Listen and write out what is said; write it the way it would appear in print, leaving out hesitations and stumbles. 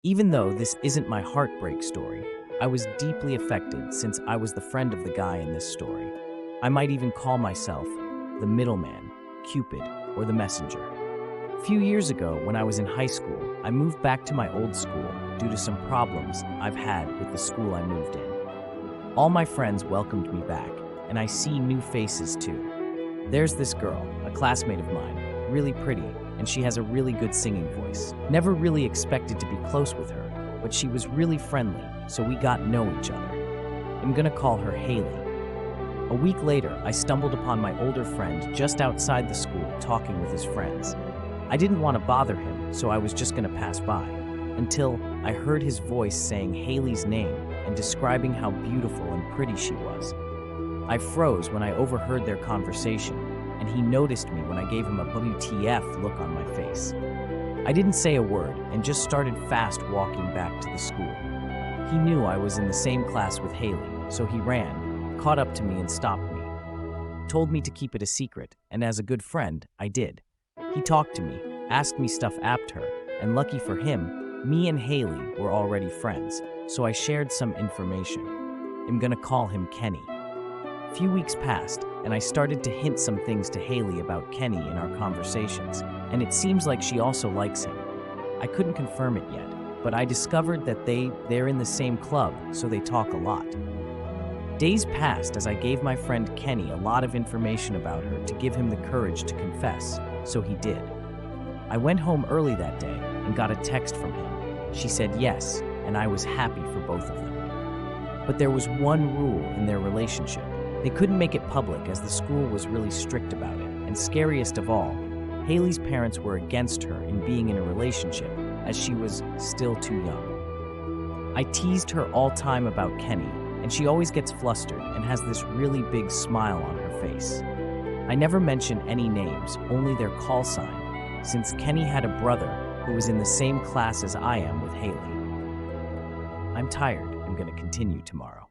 Even though this isn't my heartbreak story, I was deeply affected since I was the friend of the guy in this story. I might even call myself the middleman, Cupid, or the messenger. A few years ago, when I was in high school, I moved back to my old school due to some problems I've had with the school I moved in. All my friends welcomed me back, and I see new faces too. There's this girl, a classmate of mine, really pretty, and she has a really good singing voice. Never really expected to be close with her, but she was really friendly, so we got to know each other. I'm gonna call her Haley. A week later, I stumbled upon my older friend just outside the school talking with his friends. I didn't want to bother him, so I was just gonna pass by, until I heard his voice saying Haley's name and describing how beautiful and pretty she was. I froze when I overheard their conversation, and he noticed me when I gave him a WTF look on my face. I didn't say a word and just started fast walking back to the school. He knew I was in the same class with Haley, so he ran, caught up to me and stopped me. Told me to keep it a secret, and as a good friend, I did. He talked to me, asked me stuff apt her, and lucky for him, me and Haley were already friends, so I shared some information. I'm gonna call him Kenny. A few weeks passed, and I started to hint some things to Haley about Kenny in our conversations, and it seems like she also likes him. I couldn't confirm it yet, but I discovered that they're in the same club, so they talk a lot. Days passed as I gave my friend Kenny a lot of information about her to give him the courage to confess, so he did. I went home early that day and got a text from him. She said yes, and I was happy for both of them. But there was one rule in their relationship. They couldn't make it public as the school was really strict about it, and scariest of all, Haley's parents were against her in being in a relationship as she was still too young. I teased her all time about Kenny, and she always gets flustered and has this really big smile on her face. I never mention any names, only their call sign, since Kenny had a brother who was in the same class as I am with Haley. I'm tired. I'm going to continue tomorrow.